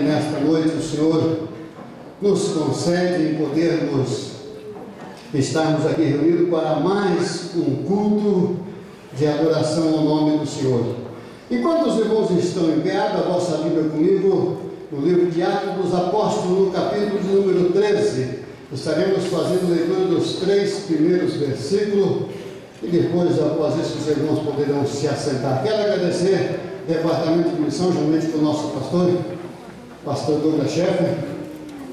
que nesta noite o Senhor nos concede em podermos estarmos aqui reunidos para mais um culto de adoração ao nome do Senhor. Enquanto os irmãos estão em pé, abra a vossa Bíblia comigo no livro de Atos dos Apóstolos, no capítulo de número 13. Estaremos fazendo leitura dos 3 primeiros versículos e depois, após isso, os irmãos poderão se assentar. Quero agradecer ao Departamento de Missão, juntamente com o nosso pastor Douglas Scheffer,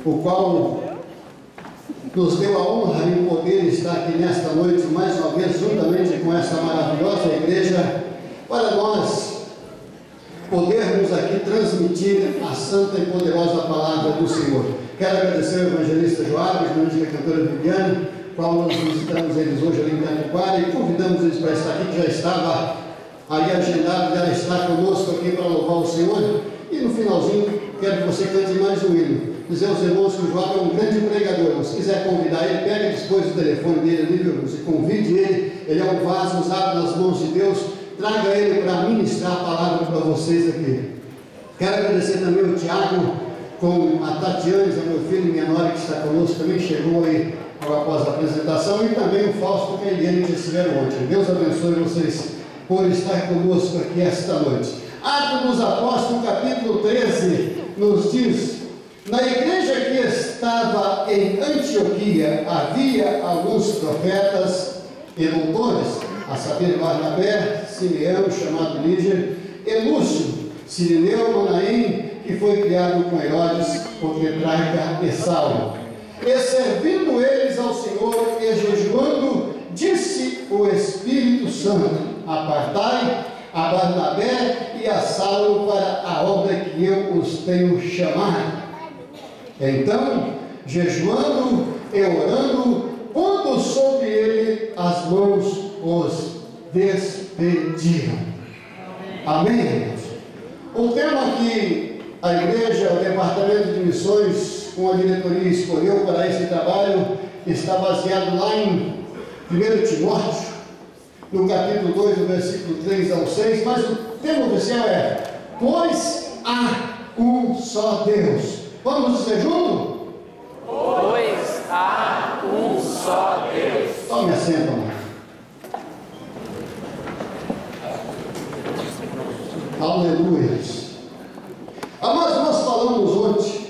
o qual nos deu a honra em poder estar aqui nesta noite, mais uma vez, juntamente com esta maravilhosa igreja, para nós podermos aqui transmitir a santa e poderosa palavra do Senhor. Quero agradecer ao evangelista Joab, juntamente com a cantora Viviane, qual nós visitamos eles hoje ali em Tatuquara e convidamos eles para estar aqui, que já estava aí agendado, já está conosco aqui para louvar o Senhor. E no finalzinho, quero que você cante mais um hino. Dizer aos irmãos que o Joab é um grande pregador. Se quiser convidar ele, pega depois o telefone dele ali, viu? Você convide ele. Ele é um vaso usado nas mãos de Deus. Traga ele para ministrar a palavra para vocês aqui. Quero agradecer também ao Tiago, com a Tatiane, meu filho e minha nora que está conosco, também chegou aí após a apresentação, e também o Fausto e a Eliane que estiveram ontem. Deus abençoe vocês por estar conosco aqui esta noite. Atos dos Apóstolos, capítulo 13, nos diz: na igreja que estava em Antioquia havia alguns profetas e doutores, a saber, Barnabé, Simeão, chamado Líger, e Lúcio, Cirineu, Manaém, que foi criado com Herodes, com Tetrarca e Saulo. E servindo eles ao Senhor e jejuando, disse o Espírito Santo: apartai a Barnabé e a Saulo para a obra que eu os tenho chamado. Então, jejuando e orando, pondo sobre ele as mãos, os despediram. Amém, irmãos? O tema que a igreja, o departamento de missões, com a diretoria escolheu para esse trabalho, está baseado lá em 1 Timóteo, no capítulo 2, do versículo 3 ao 6, mas o tema oficial é: pois há um só Deus. Vamos dizer junto? Pois há um só Deus. Tome assento, amado. Aleluia. Amados, nós falamos ontem.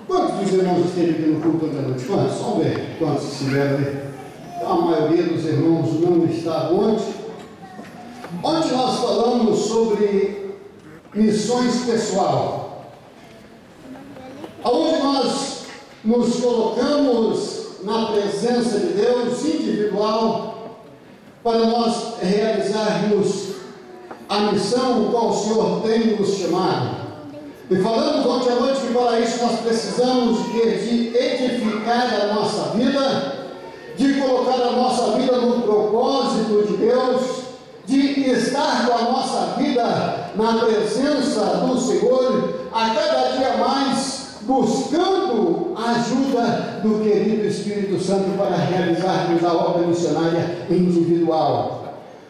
Quantos dos irmãos esteve aqui no culto da noite? Quantos? Vamos ver quantos estiveram aí. A maioria dos irmãos não estava ontem. Ontem nós falamos sobre missões pessoal, onde nós nos colocamos na presença de Deus individual para nós realizarmos a missão qual o Senhor tem nos chamado. E falamos ontem à noite que para isso nós precisamos de edificar a nossa vida, de colocar a nossa vida no propósito de Deus, de estar com a nossa vida na presença do Senhor, a cada dia mais buscando a ajuda do querido Espírito Santo para realizarmos a obra missionária individual.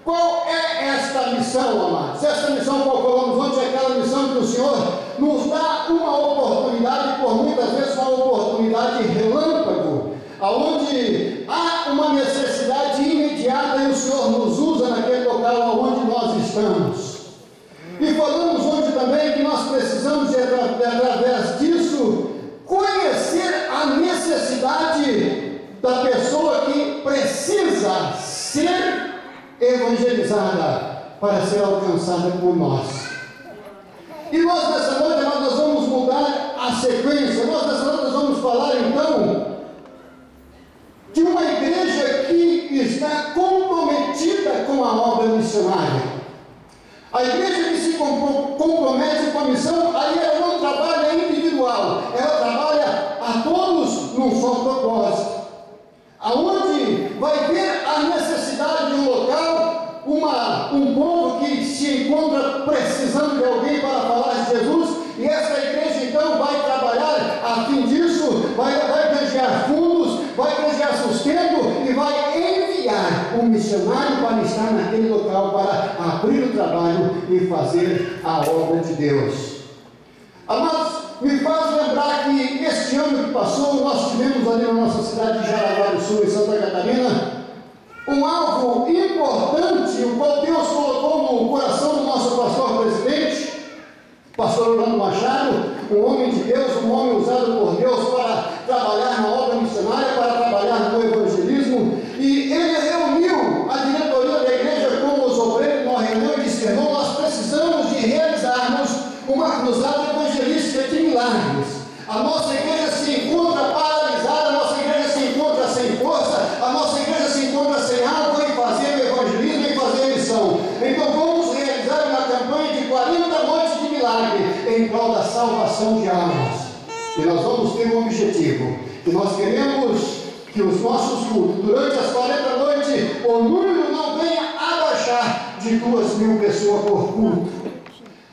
Qual é esta missão, amados? Esta missão qual falamos ontem é aquela missão que o Senhor nos dá uma oportunidade, por muitas vezes uma oportunidade relâmpago, aonde há uma necessidade imediata e o Senhor nos usa naquele local onde nós estamos. E falamos ontem também que nós precisamos, através disso, conhecer a necessidade da pessoa que precisa ser evangelizada para ser alcançada por nós. E nós nessa noite nós vamos mudar a sequência. Nós nessa noite nós vamos falar então de uma igreja que está comprometida com a obra missionária. A igreja que se compromete com a missão, aí ela não trabalha individual, ela trabalha a todos num só propósito. Aonde vai ver a necessidade de um local, um povo que se encontra precisando de alguém para falar de Jesus, e essa igreja então vai trabalhar a fim disso, vai granjear fundos, vai granjear sustento e vai enviar um missionário para estar naquele local para abrir o trabalho e fazer a obra de Deus. Amados, me faz lembrar que este ano que passou, nós tivemos ali na nossa cidade de Jaraguá do Sul, em Santa Catarina, um alvo importante, o qual Deus colocou no coração do nosso pastor presidente, pastor Orlando Machado, um homem de Deus, um homem usado por Deus para trabalhar na obra missionária, para trabalhar no evangelismo, e ele reuniu a diretoria da igreja com os obreiros numa reunião e disse: irmão, nós precisamos de realizarmos uma cruzada evangelística de milagres. A nossa igreja se encontra paralisada, a nossa igreja se encontra sem força, a nossa igreja se encontra sem algo em fazer o evangelismo, em fazer a missão. Então vamos realizar uma campanha de 40 noites de milagre em prol da salvação de almas. E nós vamos ter um objetivo, que nós queremos que os nossos cultos, durante as 40 noites, o número não venha abaixar de 2.000 pessoas por culto.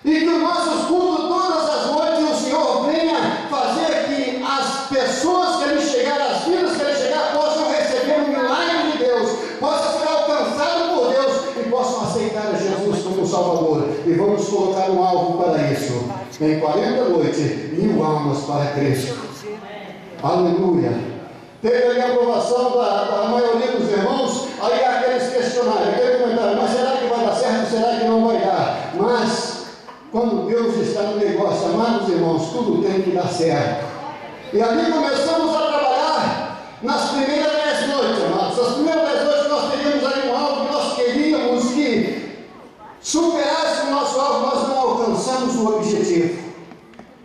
E que os nossos cultos, todas as noites, o Senhor venha fazer que as pessoas que ali chegarem, as vidas que ali chegarem, possam receber o milagre de Deus, possam ser alcançados por Deus e possam aceitar a Jesus como Salvador. E vamos colocar um alvo para isso. Em 40 noites, 1.000 almas para Cristo. Aleluia. Teve ali a aprovação da maioria dos irmãos, aí aqueles questionários, aquele comentário: mas será que vai dar certo, será que não vai dar? Mas quando Deus está no negócio, amados irmãos, tudo tem que dar certo. E ali começamos a trabalhar nas primeiras 10 noites, amados. As primeiras 10 noites nós teríamos ali um alvo que nós queríamos que superasse o nosso alvo, nós não alcançamos o objetivo.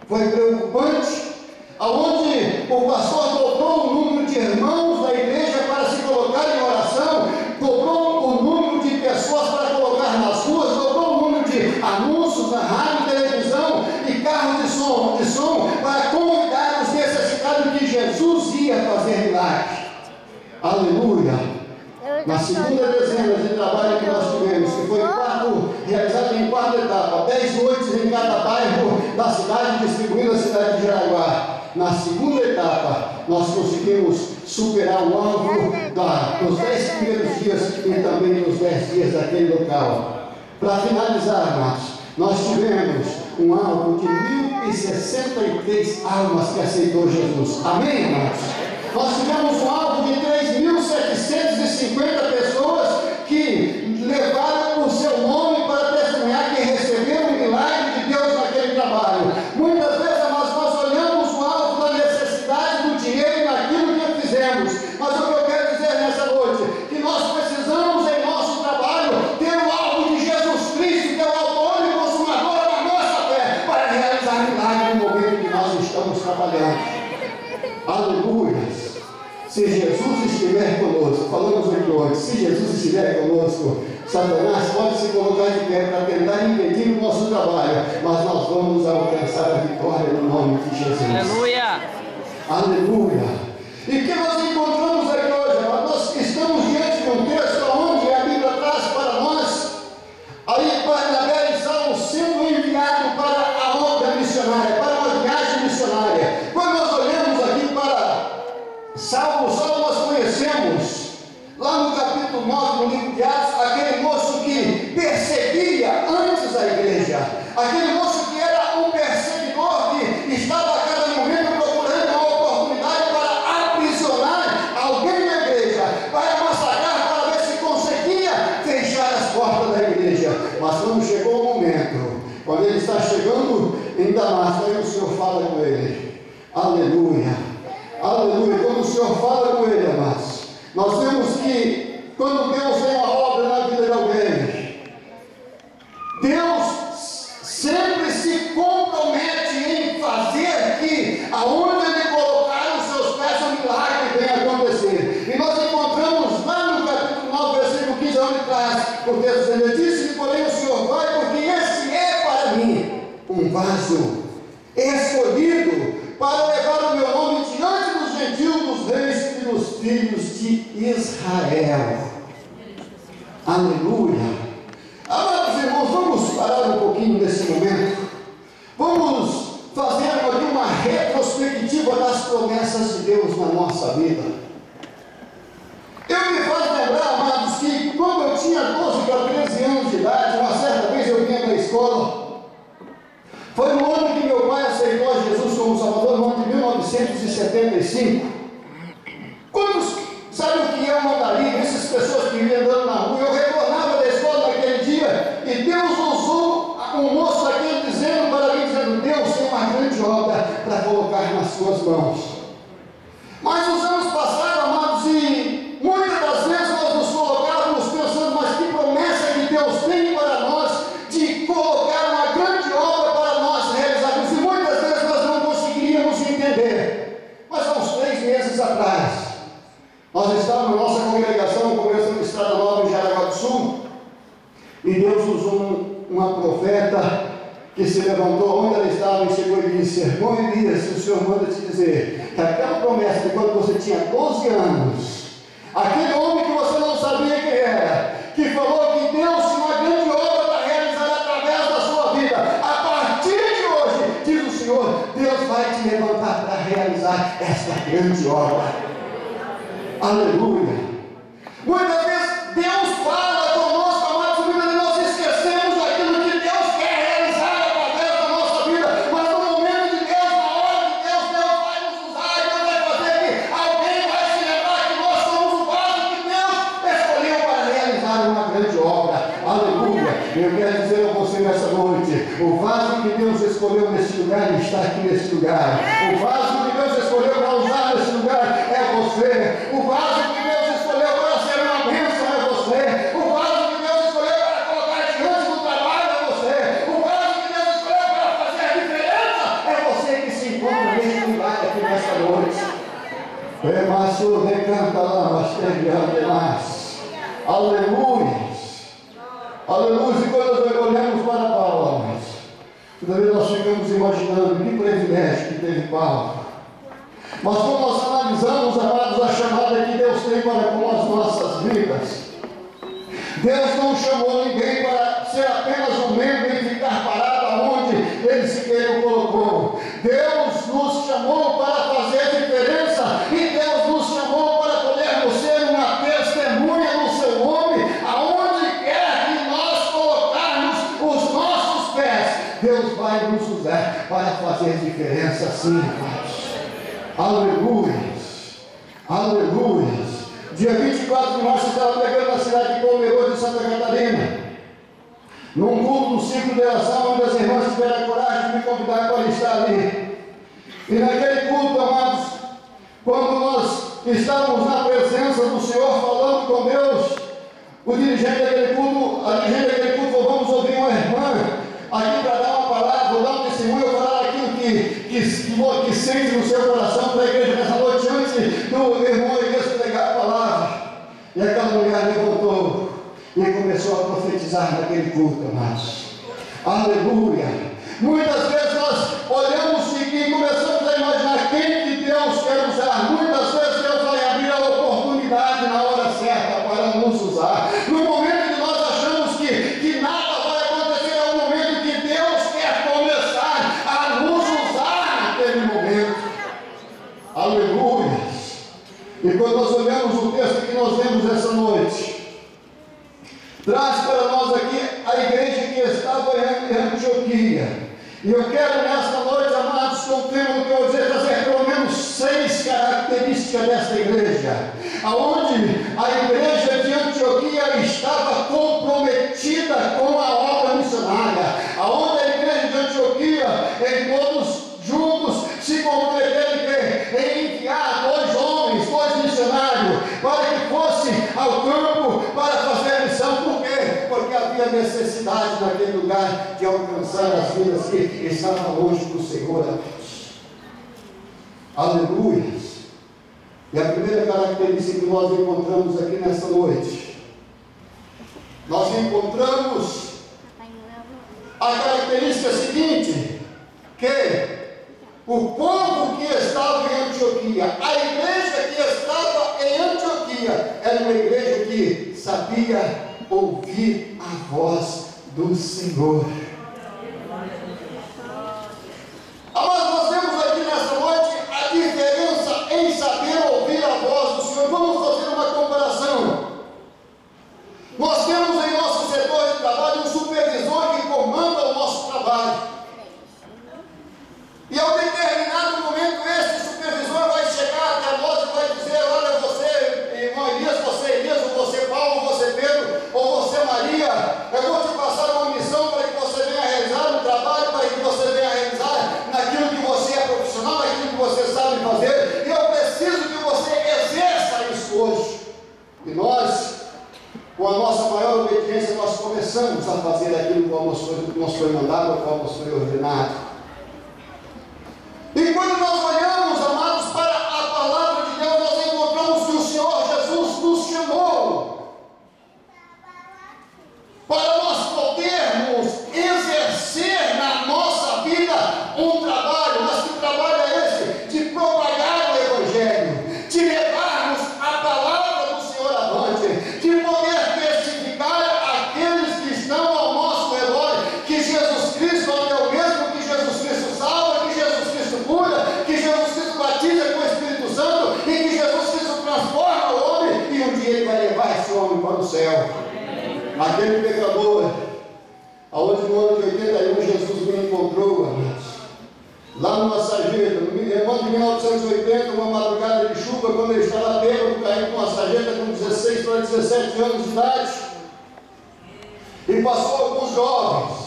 Foi preocupante, aonde o pastor dobrou o número de irmãos da igreja para se colocar em oração, dobrou o número de pessoas para colocar nas ruas, dobrou o número de anúncios na rádio, televisão e carros de som para convidar os necessitados que Jesus ia fazer milagre. Aleluia! Na segunda dezena de trabalho que nós tivemos, que foi realizado em 4 etapas, 10 noites em cada bairro da cidade, distribuindo a cidade de Jaraguá. Na segunda etapa, nós conseguimos superar o alvo dos 10 primeiros dias e também dos 10 dias daquele local. Para finalizar, amados, nós tivemos um alvo de 1.063 almas que aceitou Jesus. Amém, amados? Nós tivemos um alvo de 3.750 pessoas que levaram o seu nome para testemunhar que receberam o milagre de Deus naquele trabalho. Muitas vezes, amados, nós olhamos o alvo da necessidade do dinheiro naquilo que fizemos. Mas o que eu quero dizer nessa noite, que nós precisamos em nosso trabalho ter o alvo de Jesus Cristo, que é o autor e consumador da nossa fé, para realizar milagre no momento que nós estamos trabalhando. Aleluia! Se Jesus estiver conosco, falamos aqui hoje, se Jesus estiver conosco, Satanás pode se colocar de pé para tentar impedir o nosso trabalho, mas nós vamos alcançar a vitória no nome de Jesus. Aleluia! Aleluia! E o que nós encontramos aqui hoje? Nós estamos diante de um texto onde a Bíblia traz para nós, aí Barnabé e Saulo sendo enviados para a obra missionária, para uma viagem missionária. Quando nós olhamos aqui para Saulo nós conhecemos, lá no capítulo 9 do livro de Atos, aquele moço que perseguia antes a igreja, aquele moço que era um perseguidor, que estava a cada momento procurando uma oportunidade para aprisionar alguém da igreja, para massacrar, para ver se conseguia fechar as portas da igreja. Mas quando chegou o momento, quando ele está chegando em Damasco, aí o Senhor fala com ele. Aleluia! Aleluia! Quando o Senhor fala com ele, amados, nós vemos que quando Deus tem uma obra na vida de alguém, Deus sempre se compromete em fazer que aonde Ele colocar os seus pés, o milagre venha acontecer. E nós encontramos lá no capítulo 9, versículo 15, onde traz o texto: ele disse, porém o Senhor vai, porque esse é para mim um vaso escolhido para levar o meu nome diante dos gentios, dos reis e dos filhos de Israel. Aleluia! Amados irmãos, vamos parar um pouquinho nesse momento. Vamos fazer aqui uma retrospectiva das promessas de Deus na nossa vida. Eu me faz lembrar, amados, que quando eu tinha 12 para 13 anos de idade, uma certa vez eu vinha da escola. Foi no ano que meu pai aceitou a Jesus 1975. Quantos sabem o que é uma galinha? Essas pessoas que vivem andando na rua. Eu retornava da escola naquele dia e Deus usou um moço daquele dizendo para mim, dizendo: Deus tem uma grande obra para colocar nas suas mãos. Mas os anos passaram, amados, e muitas das vezes nós nos colocávamos pensando: mas que promessa que Deus tem para nós de colocar uma grande obra para nós realizarmos, e muitas vezes nós não conseguiríamos entender. Mas há uns 3 meses atrás, nós estávamos na nossa congregação, começando a Estrada Nova em Jaraguá do Sul, e Deus usou uma profeta que se levantou onde ela estava e chegou e disse: irmão Elias, o Senhor manda te dizer que aquela promessa de quando você tinha 12 anos, aquele homem que você não sabia quem era, que falou que Deus tinha uma grande obra para realizar através da sua vida, a partir de hoje, diz o Senhor, Deus vai te levantar para realizar esta grande obra. Aleluia. Muitas vezes Deus fala conosco, amados, muitas vezes nós esquecemos daquilo que Deus quer realizar através da nossa vida, mas no momento de Deus, na hora de Deus, Deus vai nos usar e Deus vai fazer que alguém vai se lembrar que nós somos o vaso que Deus escolheu para realizar uma grande obra. Aleluia. Eu quero dizer a você nessa noite: o vaso que Deus escolheu neste lugar está aqui neste lugar. O vaso que Deus escolheu para usar neste lugar é você. O vaso que Deus escolheu para ser uma bênção é você. O vaso que Deus escolheu para colocar diante do trabalho é você. O vaso que Deus escolheu para fazer a diferença é você que se encontra neste lugar aqui nesta noite. Aleluia. Aleluia. E quando nós olhamos para Paulo, toda vez nós ficamos imaginando que privilégio que teve Paulo. Mas quando nós analisamos, amados, a chamada que Deus tem para com as nossas vidas, Deus não chamou ninguém para ser apenas um membro e ficar parado aonde Ele sequer o colocou. Deus nos chamou para fazer diferença, e Deus nos chamou para podermos ser uma testemunha no seu nome, aonde quer que nós colocarmos os nossos pés, Deus vai nos usar para fazer diferença sim, amados. Aleluias, aleluias. Dia 24 de março eu estava pregando na cidade de Palmeiras de Santa Catarina, num culto do ciclo de oração, onde as irmãs tiveram a coragem de me convidar para estar ali. E naquele culto, amados, quando nós estávamos na presença do Senhor falando com Deus, o dirigente daquele culto, a dirigente daquele culto falou: vamos ouvir uma irmã aqui para dar uma palavra, vou dar um testemunho, falar aquilo que sente no seu coração para a igreja nessa noite, antes do irmão Elias pregar a palavra. E aquela mulher levantou e começou a profetizar naquele culto, amados. Aleluia. Muitas vezes nós olhamos e começamos a imaginar quem que Deus quer usar. Muitas vezes Deus vai abrir a oportunidade na hora certa para nos usar. No momento que nós achamos que nada vai acontecer, é o momento que Deus quer começar a nos usar naquele momento. Aleluia. E quando nós olhamos o texto que nós vemos essa noite, traz para nós aqui a igreja que estava em Antioquia. E eu quero nesta noite, amados, com o tema que eu vou dizer, trazer pelo menos 6 características desta igreja, aonde a igreja de Antioquia estava comprometida com a obra missionária, aonde a igreja de Antioquia, em todos juntos, se comprometeram em enviar 2 homens, 2 missionários, para que fossem ao campo para fazer a missão. Por quê? Porque havia necessidade naquele lugar de alcançar as vidas que estavam longe do Senhor. Aleluia. E a primeira característica que nós encontramos aqui nessa noite, nós encontramos a característica seguinte, que o povo que estava em Antioquia, a igreja que estava em Antioquia, era uma igreja que sabia ouvir a voz do Senhor. Mas nós vemos aqui nessa noite a diferença em saber ouvir a voz do Senhor. Vamos fazer uma comparação. Nós temos em nosso setor de trabalho um supervisor que comanda o nosso trabalho. E ao determinado momento, esse supervisor começamos a fazer aquilo que nos foi mandado, ou qual nos foi ordenado. E quando nós olhamos, amados, para a palavra de Deus, nós encontramos que o Senhor Jesus nos chamou para nós podermos exercer na nossa vida um trabalho. Mas que trabalho é esse? De propagar o Evangelho, de levarmos a palavra do Senhor avante, de poder testificar àqueles que estão ao nosso redor que Jesus Cristo é o mesmo, que Jesus Cristo salva, que Jesus Cristo cura, que Jesus Cristo batiza com o Espírito Santo e que Jesus Cristo transforma o homem, e um dia Ele vai levar esse homem para o céu. Aquele pecador, aonde no ano de 81 Jesus me encontrou, amados, lá numa sarjeta, no ano de 1980, uma madrugada de chuva, quando eu estava bêbado, caí com uma sarjeta com 16 para 17 anos de idade, e passou alguns jovens,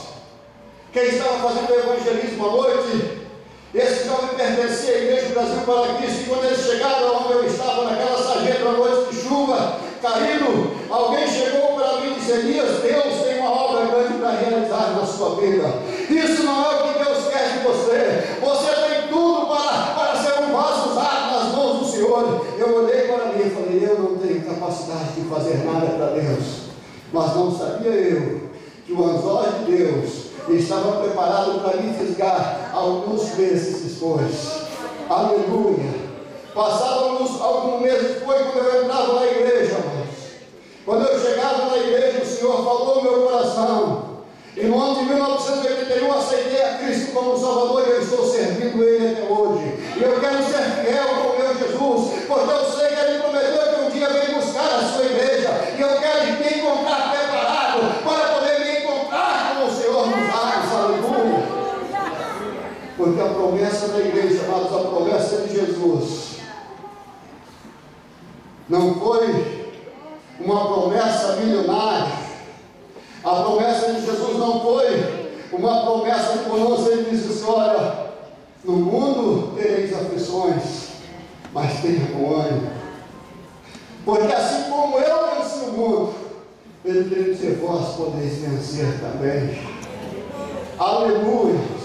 que estavam fazendo evangelismo à noite. Esse jovem pertencia à Igreja Brasil para Cristo, e quando eles chegaram onde eu estava, naquela sarjeta, à noite de chuva, caído, alguém chegou para mim e disse: Elias, Deus tem uma obra grande para realizar na sua vida. Isso não é o que Deus quer de você. Você tem tudo para ser um vaso usado nas mãos do Senhor. Eu olhei para mim e falei: eu não tenho capacidade de fazer nada para Deus. Mas não sabia eu que o anzol de Deus estava preparado para me fisgar alguns desses depois. Aleluia. Passavam alguns meses depois, quando eu entrava na igreja, quando eu chegava na igreja, o Senhor falou no meu coração. E no ano de 1981 aceitei a Cristo como Salvador, e eu estou servindo Ele até hoje. E eu quero ser fiel com o meu Jesus, porque eu sei que Ele prometeu que um dia vem buscar a sua igreja, e eu quero me encontrar preparado para poder me encontrar com o Senhor nos ares. Aleluia. Porque a promessa da igreja, amados, a promessa de Jesus, não foi uma promessa milionária. A promessa de Jesus não foi uma promessa de conosco. Ele disse assim: olha, no mundo tereis aflições, mas tenha bom ânimo, porque assim como eu venci o mundo, Ele quer dizer: vós podeis vencer também. Aleluia.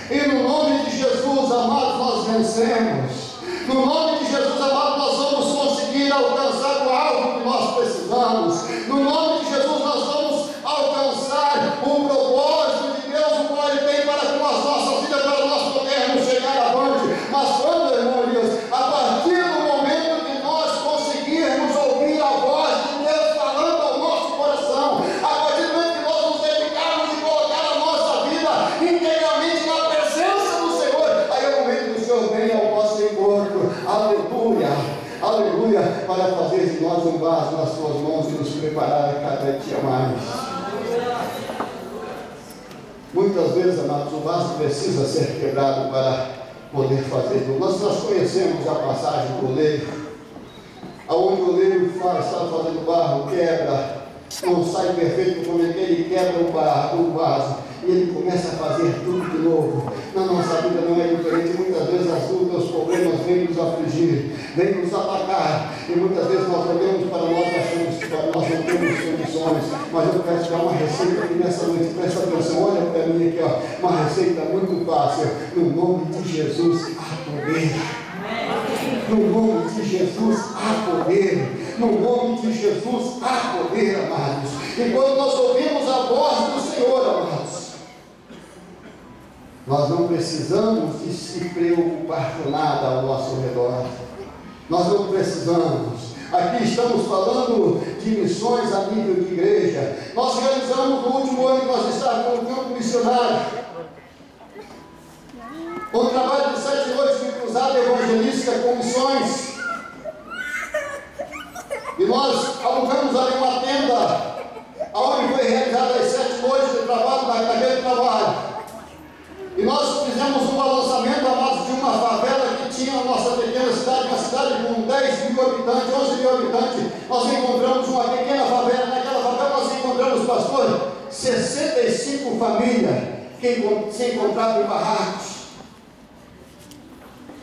E no nome de Jesus, amados, nós vencemos. No nome de Jesus, amado, nós vamos conseguir alcançar o alvo que nós precisamos. No nome de Jesus, nós vamos alcançar o propósito de Deus, o qual Ele tem para com as nossas vidas, para nós podermos chegar avante. Mas quando, irmão Elias, a partir do momento que nós conseguirmos ouvir a voz de Deus falando ao nosso coração, a partir do momento que nós nos dedicarmos e colocar a nossa vida integralmente na presença do Senhor, aí é o momento que o Senhor vem ao nosso encontro. Aleluia, aleluia, para fazer de nós um vaso nas suas mãos e nos preparar a cada dia mais. Muitas vezes, amados, o vaso precisa ser quebrado para poder fazer. Nós conhecemos a passagem do oleiro, aonde o oleiro está fazendo barro, quebra, não sai perfeito como ele quebra o vaso, e ele começa a fazer tudo de novo. Na nossa vida não é diferente. Muitas vezes as lutas, os problemas vêm nos afligir, vêm nos atacar, e muitas vezes nós olhamos para nós e achamos que nós não temos soluções. Mas eu quero te dar uma receita aqui nessa noite. Presta atenção, olha para mim aqui, ó, uma receita muito fácil. No nome de Jesus há poder. No nome de Jesus há poder. No nome de Jesus há poder, amados. E quando nós ouvimos a voz do Senhor, amados, nós não precisamos de se preocupar com nada ao nosso redor. Nós não precisamos. Aqui estamos falando de missões a nível de igreja. Nós realizamos no último ano que nós estávamos no campo missionário um trabalho de 7 noites de cruzada evangelística com missões. E nós alugamos ali uma tenda, onde foi realizada as 7 noites de trabalho, daquele trabalho. E nós fizemos um balançamento, amados, de uma favela que tinha a nossa pequena cidade, uma cidade com 10 mil habitantes, 11 mil habitantes. Nós encontramos uma pequena favela. Naquela favela nós encontramos, pastor, 65 famílias que se encontravam em barracos.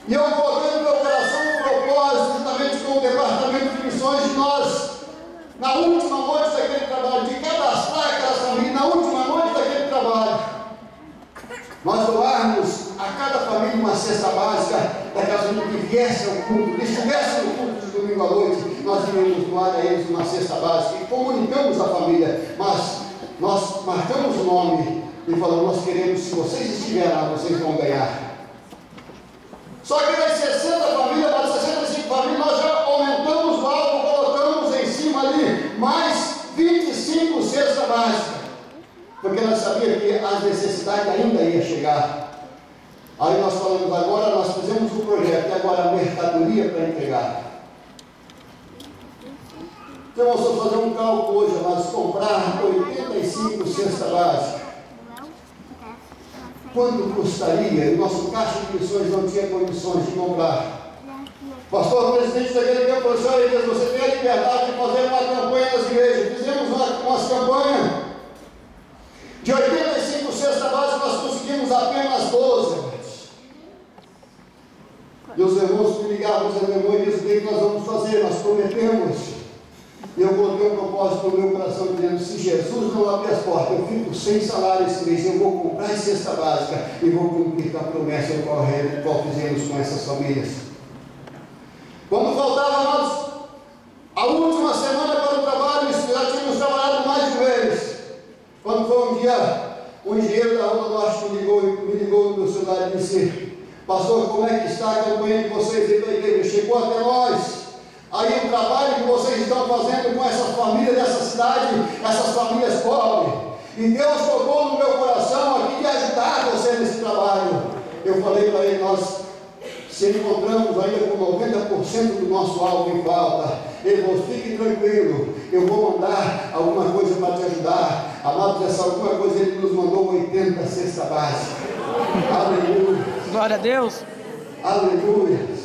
E eu coloquei no meu coração um propósito, juntamente com o departamento de missões, de nós, na última noite daquele trabalho, de cadastrar aquela família uma cesta básica, daquela família que viesse ao culto, que estivesse no culto de domingo à noite, nós iríamos doar a eles uma cesta básica e comunicamos à família, mas nós marcamos o nome e falamos, nós queremos, se vocês estiverem lá, vocês vão ganhar. Só que das 60 famílias, das 65 famílias, nós já aumentamos o alvo, colocamos em cima ali mais 25 cestas básicas, porque nós sabíamos que as necessidades ainda iam chegar. Aí nós falamos, agora nós fizemos um projeto, e agora a mercadoria para entregar. Então nós vamos fazer um cálculo hoje, nós comprar 85 cestas básicas. Quanto custaria? O nosso caixa de missões não tinha condições de comprar. Pastor, o presidente da igreja falou assim, olha, você tem a liberdade de fazer uma campanha nas igrejas. Fizemos umas campanhas de 85 cestas básicas, nós conseguimos apenas 12. E os irmãos me ligavam, os irmãos, e dizem, o que nós vamos fazer? Nós prometemos. E eu coloquei um propósito no meu coração, dizendo, se Jesus não abrir as portas, eu fico sem salário esse mês, eu vou comprar a cesta básica e vou cumprir com a promessa qual fizemos com essas famílias. Quando faltava nós, a última semana para o trabalho, já tínhamos trabalhado mais de vez. Quando foi um dia, o engenheiro da Rua Norte me ligou no meu celular e disse, pastor, como é que está a campanha de vocês aí da igreja? Chegou até nós. Aí o trabalho que vocês estão fazendo com essas famílias dessa cidade, essas famílias pobres. E Deus tocou no meu coração aqui de ajudar você nesse trabalho. Eu falei para ele, nós se encontramos ainda com 90% do nosso alvo em falta. Ele falou, fique tranquilo, eu vou mandar alguma coisa para te ajudar. Amado, essa alguma coisa ele nos mandou 80 cestas básicas. Aleluia. Glória a Deus. Aleluia.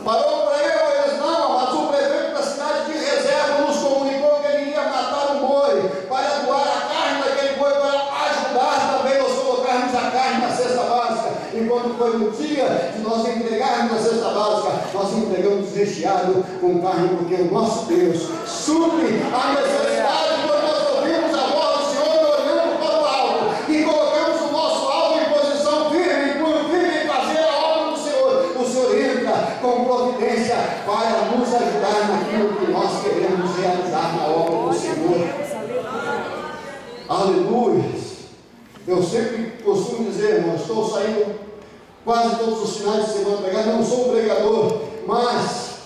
Parou para eles, não, mas o prefeito da cidade de Reserva nos comunicou que ele iria matar um boi para doar a carne daquele boi, para ajudar também nós colocarmos a carne na cesta básica. E quando foi no dia de nós entregarmos a cesta básica, nós entregamos recheado com carne, porque o nosso Deus supre a necessidade. Quando nós ouvimos a voz do Senhor, olhando para o alto e colocamos o nosso alvo em posição firme em fazer a obra do Senhor, o Senhor entra com providência para nos ajudar naquilo que nós queremos realizar na obra do Senhor. Aleluia. Eu sempre costumo dizer, irmão, estou saindo quase todos os finais de semana pregar, não sou um pregador, mas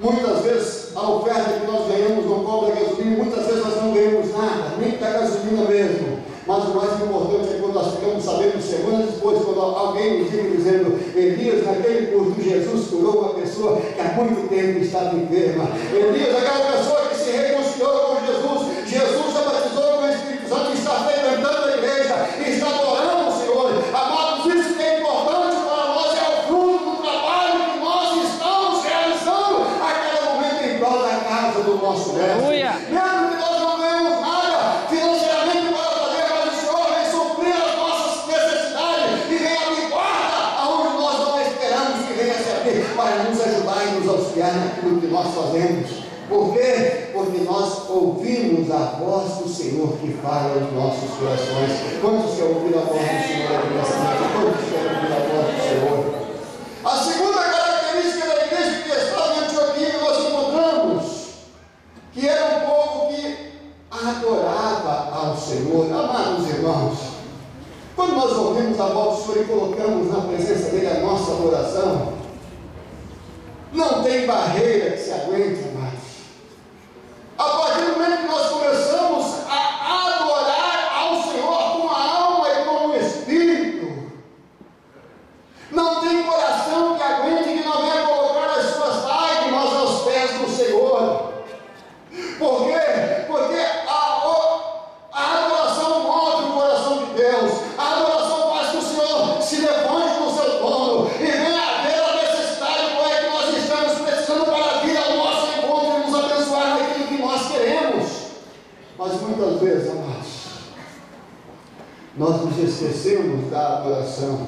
muitas vezes a oferta que nós ganhamos não cobra gasolina, muitas vezes nós não ganhamos nada, nem da gasolina mesmo. Mas o mais importante é quando nós ficamos sabendo semanas depois, quando alguém nos diga dizendo, Elias, naquele culto, Jesus curou uma pessoa que há muito tempo estava enferma. Elias, aquela pessoa que se reconciliou com Jesus, Jesus a batizou com o Espírito Santo e está frequentando a igreja, e está adorando o Senhor. Amados, isso que é importante para nós, é o fruto do trabalho que nós estamos realizando naquele momento em prol da casa do nosso mestre. Mesmo que nós não ganhamos nada financeiramente para fazer, mas o Senhor vem suprir as nossas necessidades e vem abrir porta aonde nós não esperamos que venha se abrir, para nos ajudar e nos auxiliar naquilo que nós fazemos. Por quê? Porque nós ouvimos a voz do Senhor que fala aos nossos corações. Quantos querem ouvir a voz do Senhor aqui nessa noite? Quantos querem ouvir a voz do Senhor? A segunda característica da igreja que estava em Antioquia que nós encontramos, que era um povo que adorava ao Senhor. Amados irmãos, quando nós ouvimos a voz do Senhor e colocamos na presença dele a nossa adoração, não tem barreira que se aguente, amados. A partir do momento que nós começamos a adorar ao Senhor com a alma e com o Espírito, não tem coração que aguente que não venha colocar as suas lágrimas aos pés do Senhor. Por quê? Porque a adoração move o coração de Deus. A adoração faz que o Senhor se levante do seu trono e venha ver a necessidade qual é que nós estamos precisando para vir ao nosso encontro e nos abençoar naquilo que nós queremos. Mas muitas vezes, amados, nós nos esquecemos da adoração.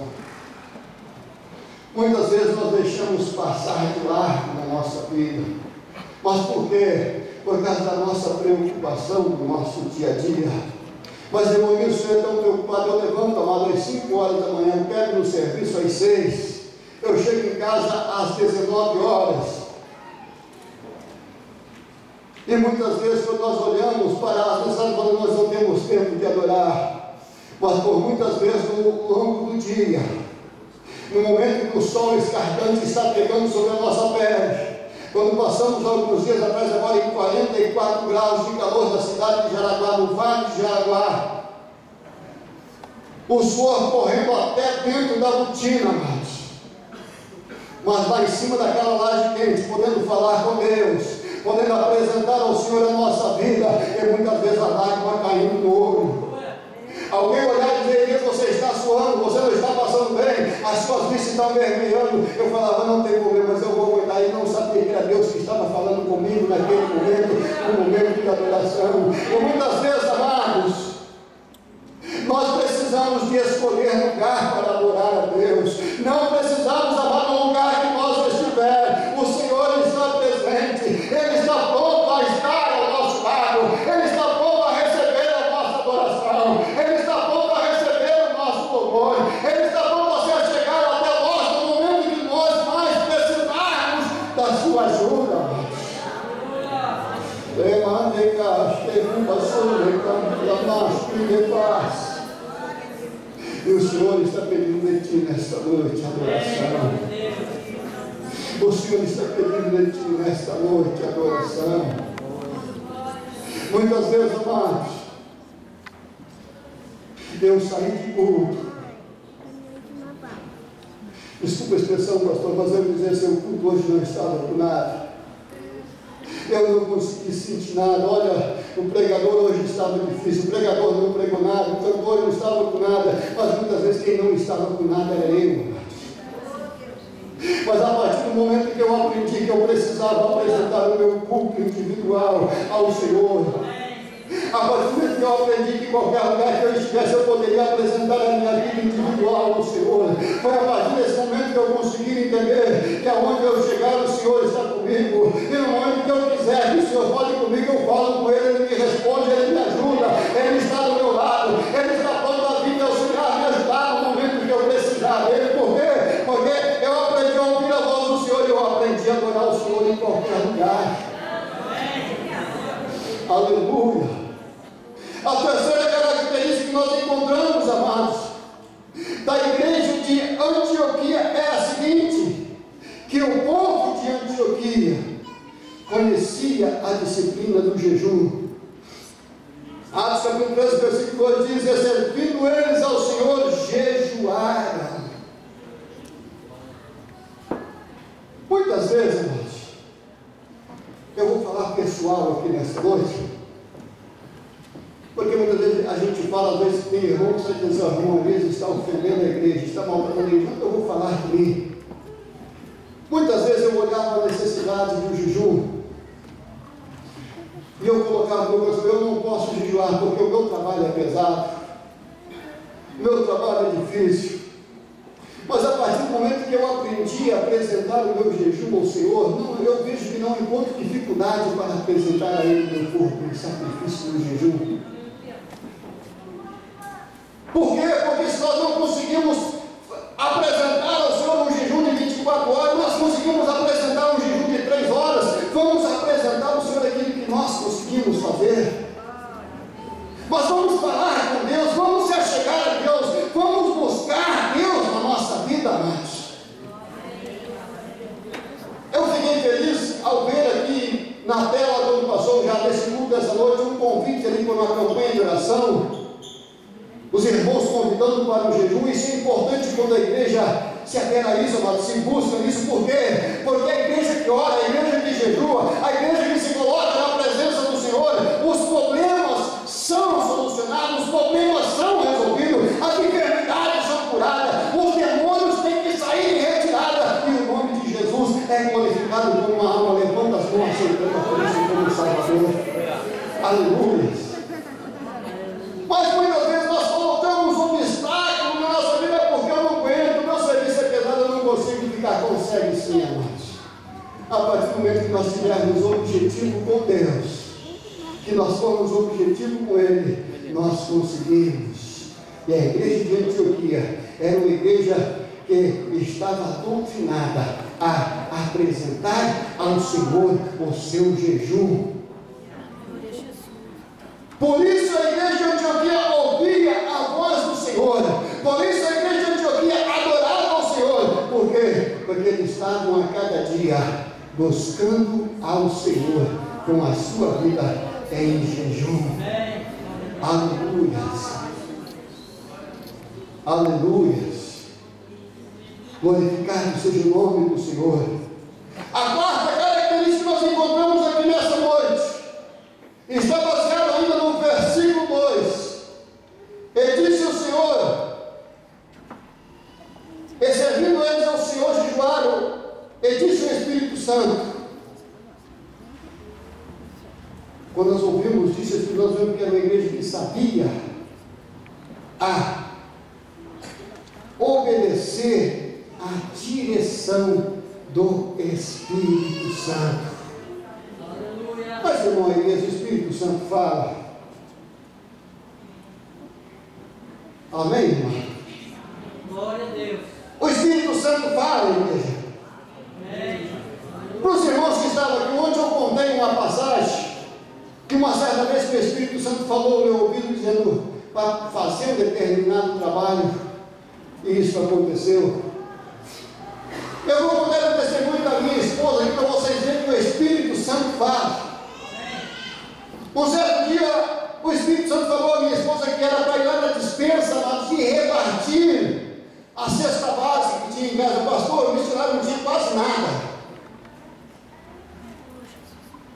Muitas vezes nós deixamos passar de largo na nossa vida. Mas por quê? Por causa da nossa preocupação do nosso dia a dia. Mas irmão, o senhor é tão preocupado, eu levanto, amado, às 5 horas da manhã, pego no serviço às 6, eu chego em casa às 19 horas. E muitas vezes quando nós olhamos para as mensagens, nós não temos tempo de adorar, mas por muitas vezes no longo do dia, no momento em que o sol escaldante está pegando sobre a nossa pele, quando passamos alguns dias atrás, agora em 44 graus de calor na cidade de Jaraguá, no Vale de Jaraguá, o suor correndo até dentro da botina, amados. Mas lá em cima daquela laje quente, podendo falar com Deus, podendo apresentar ao Senhor a nossa vida, e muitas vezes a lágrima caindo no olho. Alguém olhar e dizer: você está suando, você não está passando bem, as suas vistas estão vermelhando. Eu falava: não tem problema, mas eu vou aguentar. E não sabia que era Deus que estava falando comigo naquele momento, no momento de adoração. E muitas vezes, amados, nós precisamos de escolher lugar para adorar a Deus. Não precisamos amar no lugar que nós estiver. O Senhor está presente, Ele está pronto a estar ao nosso lado, Ele está pronto a receber a nossa adoração, Ele está pronto a receber o nosso louvor, Ele está pronto a se chegar até nós no momento que nós mais precisarmos da sua ajuda. E o Senhor está pedindo de ti nesta noite adoração. O Senhor está pedindo de ti nesta noite adoração. Muitas vezes, amados, eu saí de culto. Desculpa a expressão, pastor, mas eu dizer assim: o culto hoje não estava com nada. Eu não consegui sentir nada. Olha, o pregador hoje estava difícil, o pregador não pregou nada, o cantor não estava com nada, mas muitas vezes quem não estava com nada era eu. Mas a partir do momento que eu aprendi que eu precisava apresentar o meu culto individual ao Senhor, a partir do momento que eu aprendi que em qualquer lugar que eu estivesse eu poderia apresentar a minha vida individual ao Senhor, foi a partir desse momento que eu consegui entender que aonde eu chegar o Senhor está comigo, e no momento que eu quiser que o Senhor fale comigo, eu falo com Ele, Ele me responde, Ele me ajuda, Ele está do meu lado, Ele está pronto a vir me auxiliar, me ajudar no momento que eu precisar dEle. Por quê? Porque eu aprendi a ouvir a voz do Senhor e eu aprendi a adorar o Senhor em qualquer lugar. Aleluia. A terceira característica que nós encontramos, amados, da igreja de Antioquia é a seguinte: que o povo de Antioquia conhecia a disciplina do jejum. Atos capítulo 13, versículo 2 diz: e servindo eles ao Senhor, jejuaram. Muitas vezes, amados, eu vou falar pessoal aqui nesta noite, porque muitas vezes a gente fala, às vezes tem irmão que está dizendo: a irmã Elisa está ofendendo a igreja, está maltratando a igreja. Eu vou falar de mim. Muitas vezes eu olhava a necessidade do jejum e eu colocava no meu coração: eu não posso jejuar porque o meu trabalho é pesado, o meu trabalho é difícil. Mas a partir do momento que eu aprendi a apresentar o meu jejum ao Senhor, eu vejo que não encontro dificuldade para apresentar a Ele o meu corpo em sacrifício no jejum. Por quê? Porque se nós não conseguimos apresentar ao Senhor um jejum de 24 horas, nós conseguimos apresentar um jejum de 3 horas, vamos apresentar ao Senhor aquilo que nós conseguimos fazer. Mas vamos falar com Deus, vamos se achegar a Deus, vamos buscar Deus na nossa vida, amados. Eu fiquei feliz ao ver aqui na tela, quando passou já nesse culto dessa noite, um convite ali para uma campanha de oração. Os irmãos convidando para o jejum. Isso é importante quando a igreja se apega a isso, amados, se busca nisso. Por quê? Porque a igreja que ora, a igreja que jejua, a igreja que se coloca na presença do Senhor, os problemas são solucionados, os problemas são resolvidos, as enfermidades são curadas, os demônios têm que sair em retirada, e o nome de Jesus é glorificado como uma alma levanta as mãos aceitando a Cristo como Salvador. Aleluia. Mas muitas vezes nós colocamos um obstáculo na nossa vida porque eu não aguento, o meu serviço é pesado, eu não consigo ficar. Consegue sim, amados. A partir do momento que nós tivermos objetivo com Deus, que nós formos objetivo com Ele, nós conseguimos. E a igreja de Antioquia era uma igreja que estava doutrinada a apresentar ao Senhor o seu jejum. Por isso a igreja de Antioquia ouvia a voz do Senhor. Por isso a igreja de Antioquia adorava ao Senhor. Por quê? Porque eles estavam a cada dia buscando ao Senhor com a sua vida em jejum. Aleluias. Aleluias. Glorificado seja o nome do Senhor. A quarta característica que nós encontramos aqui nessa noite está baseada ainda no versículo 2. E disse o Senhor, e servindo eles ao Senhor jejuaram, e disse o Espírito Santo. Quando nós ouvimos isso, nós vemos que era uma igreja que sabia obedecer a direção do Espírito Santo. Mas, irmão, a igreja do Espírito Santo fala. Amém, irmão? Glória a Deus. O Espírito Santo fala, igreja. Amém. Para os irmãos que estavam aqui, ontem eu contei uma passagem que uma certa vez que o Espírito Santo falou no meu ouvido, dizendo para fazer um determinado trabalho, e isso aconteceu. Eu vou contar o testemunho da minha esposa aqui para vocês verem que o Espírito Santo fala. Um certo dia, o Espírito Santo falou à minha esposa que era para ir lá na dispensa, mas de repartir a cesta básica que tinha em casa. Pastor, o missionário não tinha quase nada.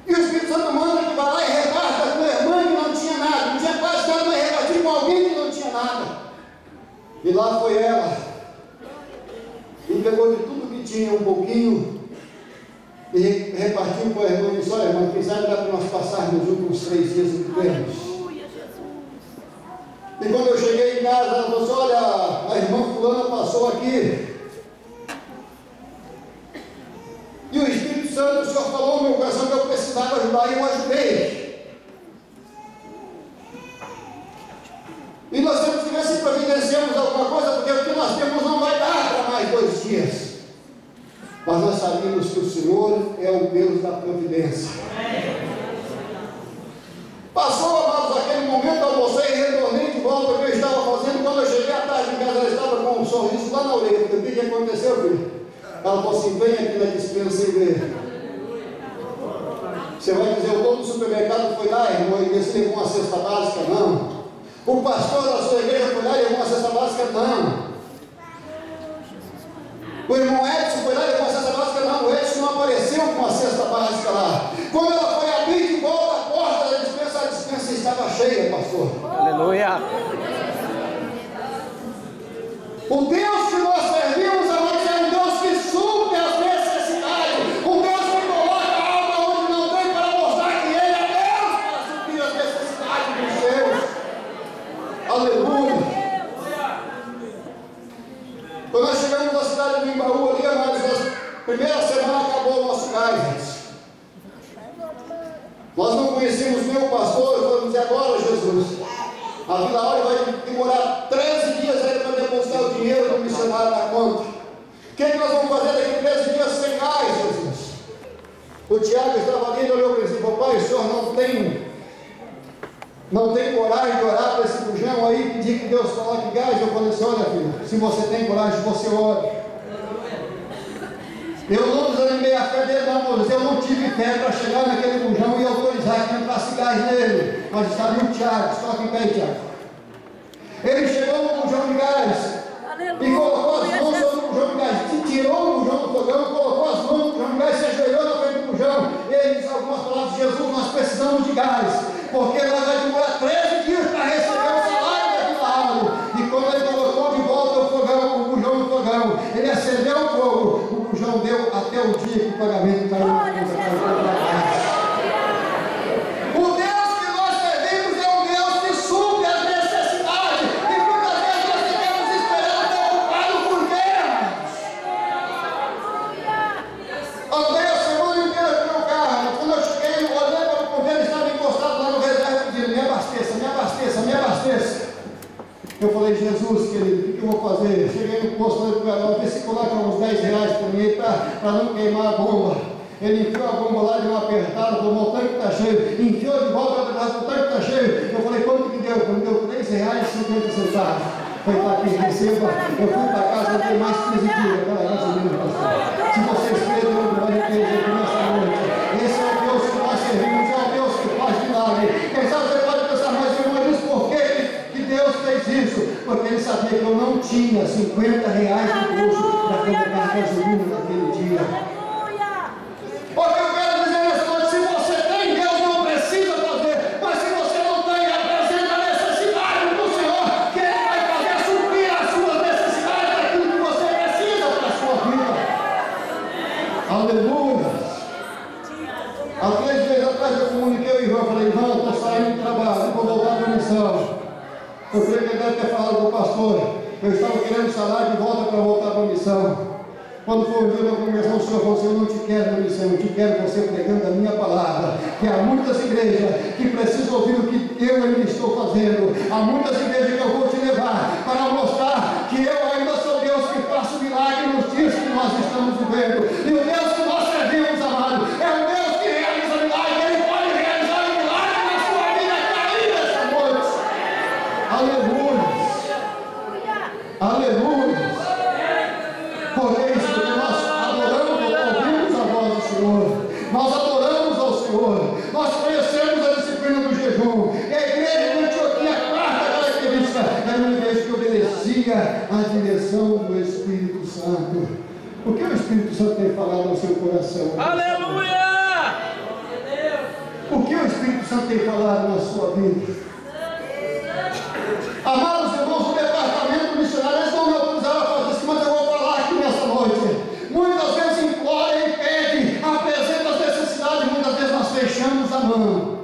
E o Espírito Santo manda que vá lá e reparta com a irmã que não tinha nada, não tinha quase nada, mas repartir com alguém que não tinha nada. E lá foi ela. E pegou de tudo que tinha um pouquinho e repartiu com a irmã e disse: olha, irmã, quem sabe dá para nós passarmos os últimos 3 dias que temos. E quando eu cheguei em casa, ela falou assim: olha, a irmã fulana passou aqui. E o Espírito Santo, o Senhor falou no meu coração que eu precisava ajudar, e eu ajudei. E nós temos que ver se providenciamos alguma coisa, porque o que nós temos não vai dar para mais 2 dias. Mas nós sabemos que o Senhor é o Deus da providência. Passou, amados, aquele momento, almocei e retornei de volta o que eu estava fazendo. Quando eu cheguei à tarde em casa, ela estava com um sorriso lá na orelha. O que aconteceu, filho? Ela falou assim: vem aqui na dispensa e vê. Você vai dizer: o dono do supermercado foi lá, irmão, e disse: levou uma cesta básica? Não. O pastor da sua igreja foi lá e levou uma cesta básica? Não. O irmão Edson foi lá e levou uma cesta básica? Não. O Edson não apareceu com uma cesta básica lá. Quando ela foi abrir de volta a porta da dispensa, a dispensa estava cheia, pastor. Aleluia. O Deus que nós servimos, amados, é um Deus que supre as necessidades. Um Deus que coloca a alma onde não tem, para mostrar que Ele é Deus para suprir as necessidades dos seus. Aleluia. Quando nós chegamos na cidade de Imbaú, ali, amados, na primeira semana acabou o nosso gás. Nós não conhecíamos nem o pastor, vamos dizer: agora, Jesus, a Vila Áurea vai demorar 13 dias ainda para depositar o dinheiro do missionário na conta. O que nós vamos fazer daqui 13 dias sem gás, Jesus? O Tiago estava ali e olhou para ele e disse: papai, o senhor não tem coragem de orar para esse bujão aí, pedir que Deus coloque gás? Eu falei assim: olha, filho, se você tem coragem, você ore. Eu não desanimei a fé dele, não, eu não tive fé para chegar naquele bujão e autorizar que entrasse gás nele. Mas está ali o Tiago, coloca em pé, Tiago. Ele chegou no bujão de gás e colocou as mãos sobre o bujão de gás, tirou o bujão do fogão, colocou as mãos no bujão de gás, se ajoelhou na frente do bujão e ele disse algumas palavras: Jesus, nós precisamos de gás, porque nós vai demorar 13 dias para receber o salário da Vila Áurea. E quando ele colocou de volta o fogão, o bujão do fogão, ele acendeu o fogo, o bujão deu até o dia que o pagamento caiu na conta da gás. O Deus que nós servimos é um Deus que supre as necessidades, e muitas vezes nós ficamos esperando preocupados por guerras. Andei a semana inteira com o meu carro, mas quando eu cheguei, eu olhei para o ponteiro, ele estava encostado lá no reserva, pedindo: me abasteça, me abasteça, me abasteça. ver se coloca uns 10 reais para mim para não queimar a bomba. Ele enfiou a bomba lá, deu uma apertada, tomou, o tanque está cheio, enfiou de volta, o tanque está cheio. Eu falei, quanto que deu? Quando deu R$3,50. Foi para aqui, receba. Eu fui para casa, não tem mais 15 dias. Aquela gasolina, pastor. Se vocês creem, eu vou repreender nessa noite. Esse é o Deus que nós servimos, é o Deus que faz milagre. Quem sabe você pode pensar, mas irmão, diz por que Deus fez isso? Porque ele sabia que eu não tinha R$50 no bolso para colocar gasolina naquele dia. Porque eu quero dizer nessa noite, se você tem, Deus não precisa fazer, mas se você não tem, apresenta a necessidade do Senhor, que Ele vai fazer suprir as suas necessidades daquilo que você precisa para a sua vida. Aleluia. Há 3 meses atrás eu comuniquei ao Ivan, falei, Ivan, estou saindo do trabalho, vou voltar para a missão. Eu creio que ele deve ter falado com o pastor, eu estava querendo salário de volta para voltar para a missão. Quando for o dia da congregação, o Senhor falou assim, eu não te quero na missão, eu te quero você pregando a minha palavra. Que há muitas igrejas que precisam ouvir o que eu ainda estou fazendo. Há muitas igrejas que eu vou te levar para mostrar que eu ainda sou Deus que faço milagre nos dias que nós estamos vivendo. E o Deus que nós servimos, amado, é o Deus que realiza milagre. Ele pode realizar um milagre na sua vida cair nessa noite. Aleluia. Aleluia. Por isso que nós adoramos, ouvimos a voz do Senhor, nós adoramos ao Senhor, nós conhecemos a disciplina do jejum, e a igreja de Antioquia, a quarta característica, era uma igreja que obedecia à direção do Espírito Santo. O que o Espírito Santo tem falado ao seu coração? Aleluia! O que o Espírito Santo tem falado na sua vida? Amados irmãos, o departamento missionário, eles não me autorizaram a fazer isso, mas eu vou falar aqui nessa noite. Muitas vezes implora e pede, apresenta as necessidades, muitas vezes nós fechamos a mão.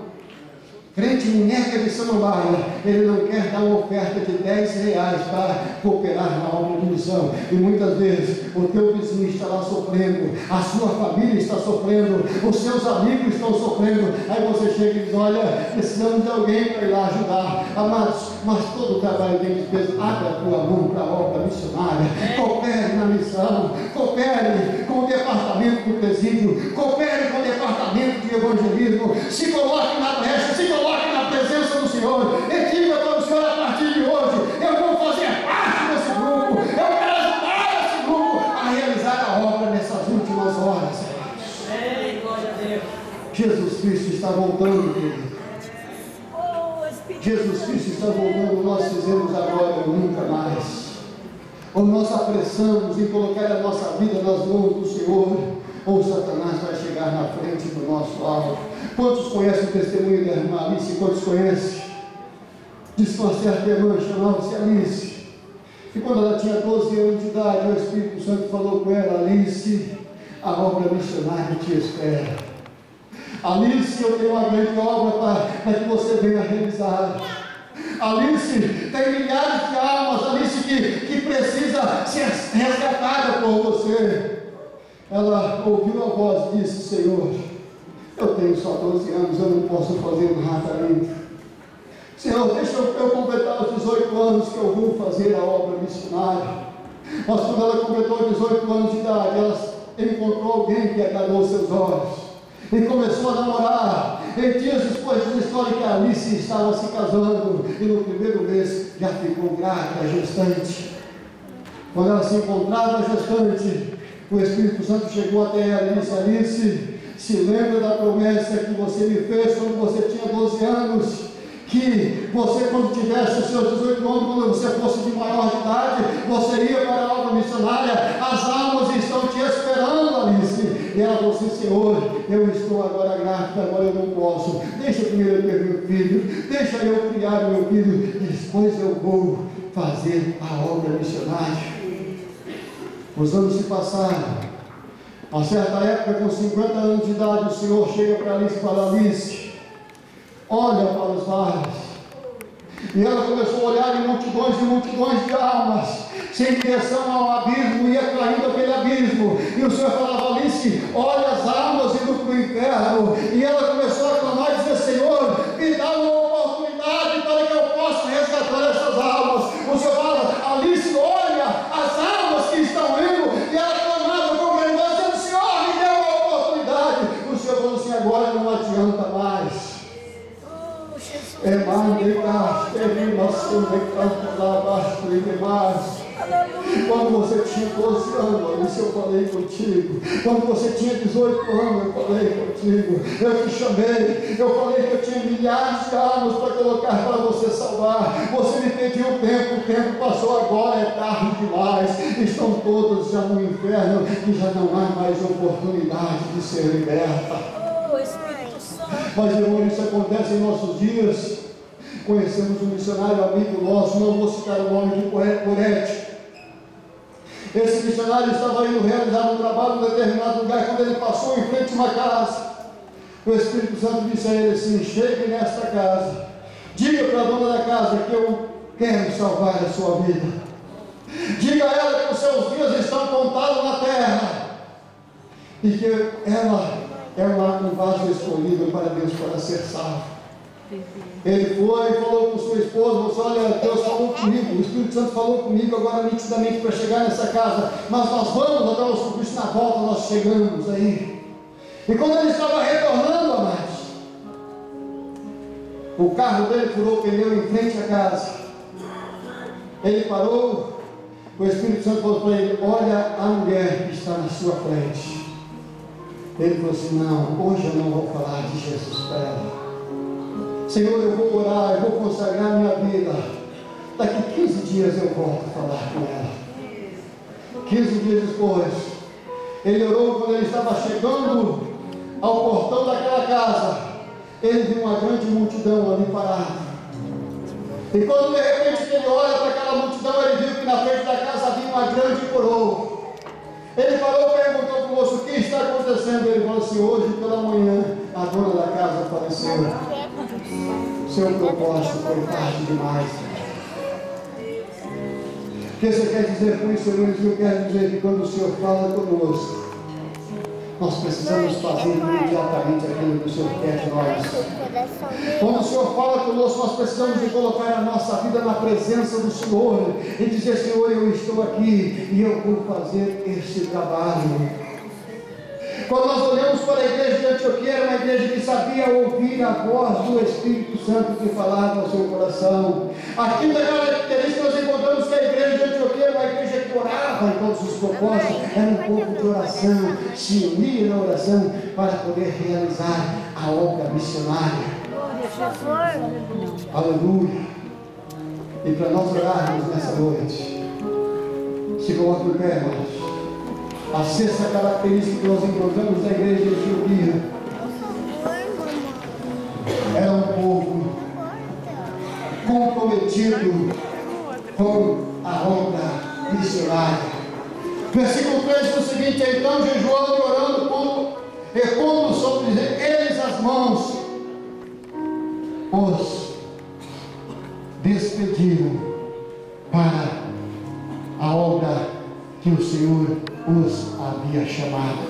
Crente nega de Samambaia, ele não quer dar uma oferta de R$10 para cooperar na obra de missão. E muitas vezes o teu vizinho está lá sofrendo, a sua família está sofrendo, os seus amigos estão sofrendo. Aí você chega e diz, olha, precisamos de alguém para ir lá ajudar. Amados, mas todo trabalho tem despesa. Abre a tua mão para a obra missionária, coopere na missão, coopere com o departamento do presídio, coopere com o departamento de evangelismo, se coloque na brecha, se coloque na presença do Senhor, e diga para o Senhor a partir de hoje, eu vou fazer parte desse grupo, eu quero ajudar esse grupo a realizar a obra nessas últimas horas. Glória a Deus. Jesus Cristo está voltando, querido. Jesus Cristo está voltando, nós fizemos agora ou nunca mais. Ou nós apressamos em colocar a nossa vida nas mãos do Senhor, ou Satanás vai chegar na frente do nosso alvo. Quantos conhecem o testemunho da irmã Alice? Quantos conhecem? Diz que uma certa irmã chamava-se Alice. E quando ela tinha 12 anos de idade, o Espírito Santo falou com ela, Alice, a obra missionária te espera. Alice, eu tenho uma grande obra para que você venha realizar. Alice, tem milhares de almas, Alice, que precisa ser resgatada por você. Ela ouviu a voz e disse, Senhor, eu tenho só 12 anos, eu não posso fazer nada ainda. Senhor, deixa eu completar os 18 anos que eu vou fazer a obra missionária. Mas quando ela completou 18 anos de idade, ela encontrou alguém que agradou seus olhos. E começou a namorar. E dias depois diz a história que a Alice estava se casando. E no primeiro mês já ficou grávida, gestante. Quando ela se encontrava gestante, o Espírito Santo chegou até ela e disse, Alice, se lembra da promessa que você me fez quando você tinha 12 anos? Que você, quando tivesse os seus 18 anos, quando você fosse de maior de idade, você ia para a obra missionária, as almas estão te esperando, Alice. E ela falou assim, Senhor, eu estou agora grávida, agora eu não posso. Deixa primeiro eu ter meu filho, deixa eu criar o meu filho, depois eu vou fazer a obra missionária. Os anos se passaram. A certa época, com 50 anos de idade, o Senhor chega para Alice e fala, Alice, olha para os lares. E ela começou a olhar em multidões e multidões de almas, sem direção ao abismo, ia caindo aquele abismo. E o Senhor falava, Alice, olha as almas indo para o inferno. E ela começou a clamar e dizer, Senhor, me dá uma oportunidade para que eu possa resgatar essas almas. O Senhor fala, Alice, olha as almas que estão em março. Quando você tinha 12 anos, Alice, eu falei contigo. Quando você tinha 18 anos, eu falei contigo. Eu te chamei, eu falei que eu tinha milhares de armas para colocar para você salvar. Você me pediu tempo, o tempo passou agora, é tarde demais. Estão todos já no inferno e já não há mais oportunidade de ser liberta. Mas, irmão, isso acontece em nossos dias. Conhecemos um missionário amigo nosso, não vou citar o nome de Porete. Esse missionário estava indo realizar um trabalho em determinado lugar. Quando ele passou em frente a uma casa, o Espírito Santo disse a ele assim: chegue nesta casa, diga para a dona da casa que eu quero salvar a sua vida. Diga a ela que os seus dias estão contados na terra e que ela é um vaso escolhido para Deus para ser salvo. Ele foi e falou com sua esposa: olha, Deus falou comigo, o Espírito Santo falou comigo agora nitidamente para chegar nessa casa, mas nós vamos até o Sucurso, na volta nós chegamos aí. E quando ele estava retornando, amados, o carro dele furou o pneu em frente à casa. Ele parou, o Espírito Santo falou para ele: olha a mulher que está na sua frente. Ele falou assim: não, hoje eu não vou falar de Jesus para ela. Senhor, eu vou orar, eu vou consagrar minha vida. Daqui 15 dias eu volto a falar com ela. 15 dias depois, ele orou. Quando ele estava chegando ao portão daquela casa, ele viu uma grande multidão ali parada. E quando de repente ele olha para aquela multidão, ele viu que na frente da casa havia uma grande coroa. Ele parou e perguntou para o moço: o que está acontecendo? Ele falou assim: hoje pela manhã a dona da casa faleceu. Seu propósito foi tarde demais. O que você quer dizer com isso, irmãos? Eu quero dizer que quando o Senhor fala conosco, nós precisamos fazer imediatamente aquilo que o Senhor quer de nós. Quando o Senhor fala conosco, nós precisamos de colocar a nossa vida na presença do Senhor e dizer: Senhor, eu estou aqui e eu vou fazer este trabalho. Quando nós olhamos para a igreja de Antioquia, era uma igreja que sabia ouvir a voz do Espírito Santo que falava ao seu coração. A quinta característica, nós encontramos que a igreja de Antioquia era uma igreja que orava em todos os propósitos, era um povo de oração, se unia na oração para poder realizar a obra missionária. Aleluia! E para nós orarmos nessa noite, se coloque em pé, irmãos. A sexta característica que nós encontramos na igreja de Antioquia era um povo comprometido com a obra missionária. Versículo 3 diz o seguinte: então jejuando e orando, e pondo sobre eles as mãos, os despediram para a obra que o Senhor os havia chamado.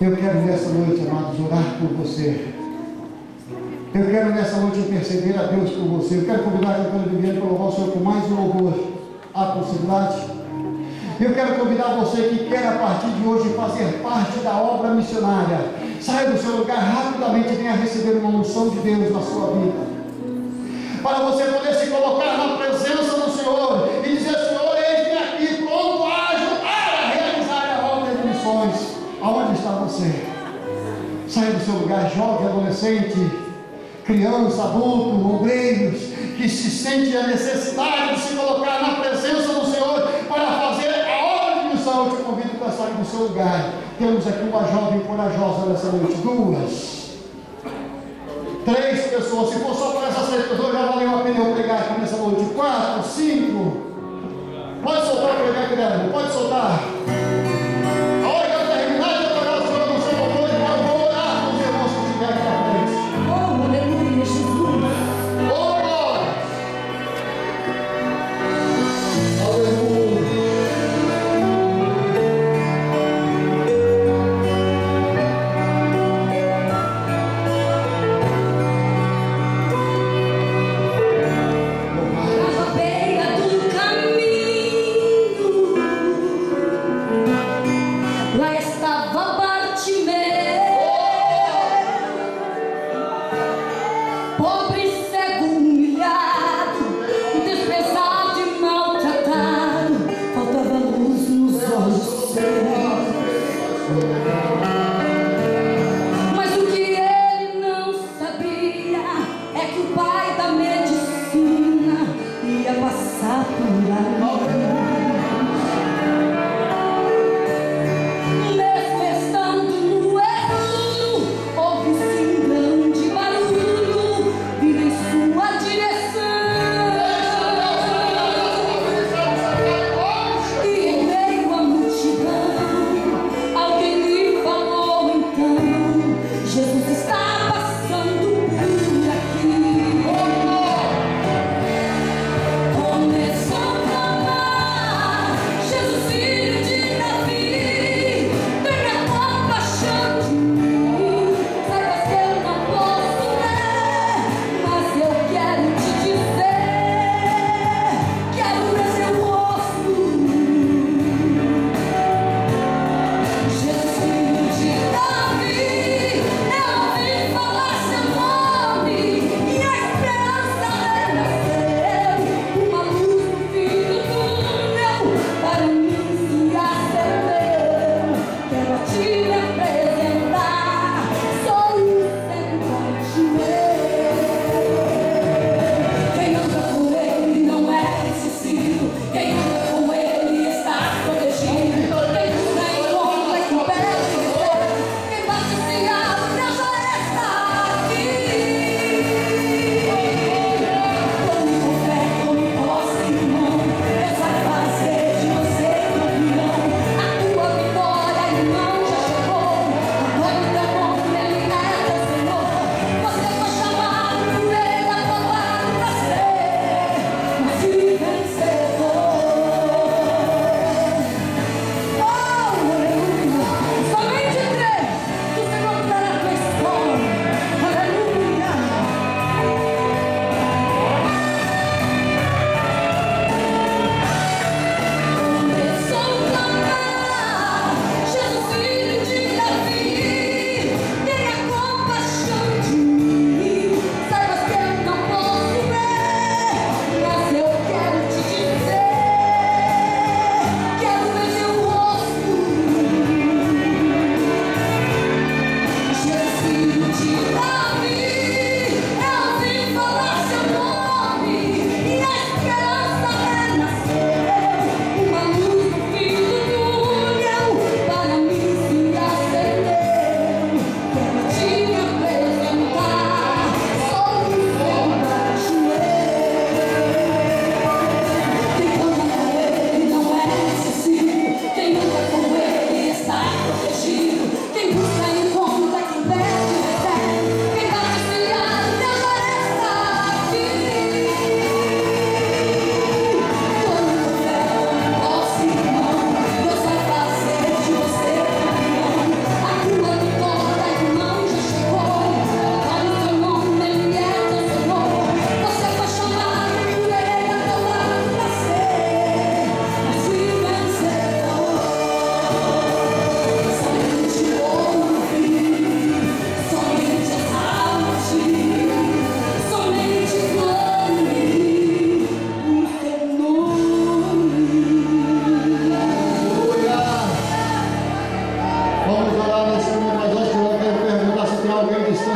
Eu quero nessa noite, amados, orar por você. Eu quero nessa noite interceder a Deus por você. Eu quero convidar a cantora Viviane para louvar o Senhor com mais um louvor. Há possibilidade? Eu quero convidar você que quer a partir de hoje fazer parte da obra missionária. Saia do seu lugar rapidamente e venha receber uma unção de Deus na sua vida, para você poder se colocar na presença do Senhor e dizer: Senhor, eis-me aqui, pronto a ajudar a realizar a obra de missões. Aonde está você? Saia do seu lugar, jovem, adolescente, criança, adulto, obreiros, que se sente a necessidade de se colocar na presença do Senhor para fazer a obra de missão. Eu te convido para sair do seu lugar. Temos aqui uma jovem corajosa nessa noite, 2, 3 pessoas. Se for só para essas 3 pessoas, já valeu a pena eu pregar aqui nessa noite. 4, 5. Pode soltar o pregar, Guilherme, pode soltar. A hora que eu terminar de adorar o Senhor no seu louvor, eu vou orar com os irmãos que estiverem aqui à frente. Oh, aleluia, Jesus. Oh, glória. Aleluia. À beira do caminho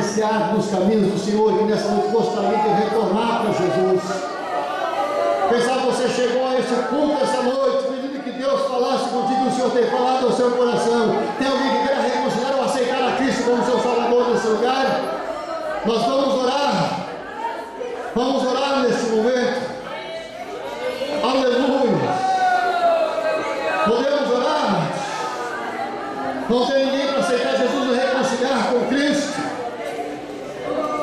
iniciado nos caminhos do Senhor, que nessa noite gostaria de retornar para Jesus. Quem sabe você chegou a esse ponto essa noite, pedindo que Deus falasse contigo, o Senhor tem falado ao seu coração. Tem alguém que queira reconsiderar ou aceitar a Cristo como seu Salvador nesse lugar? Nós vamos orar. Vamos orar nesse momento. Aleluia. Podemos orar? Não tem ninguém para aceitar Jesus e reconciliar com Cristo.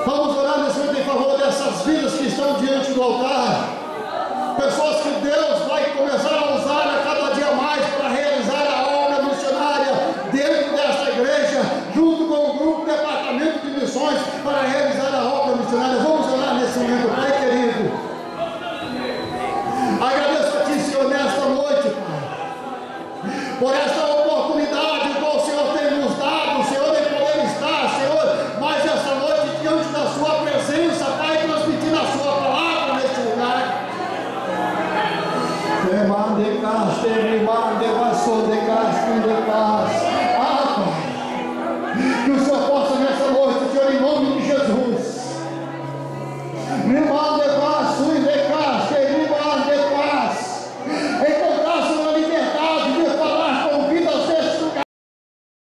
Vamos orar nesse momento em favor dessas vidas que estão diante do altar. Pessoas que Deus vai começar a usar a cada dia mais para realizar a obra missionária dentro desta igreja, junto com o grupo Departamento de Missões, para realizar a obra missionária. Vamos orar nesse momento, Pai querido. Agradeço a Ti, Senhor, nesta noite, Pai, por esta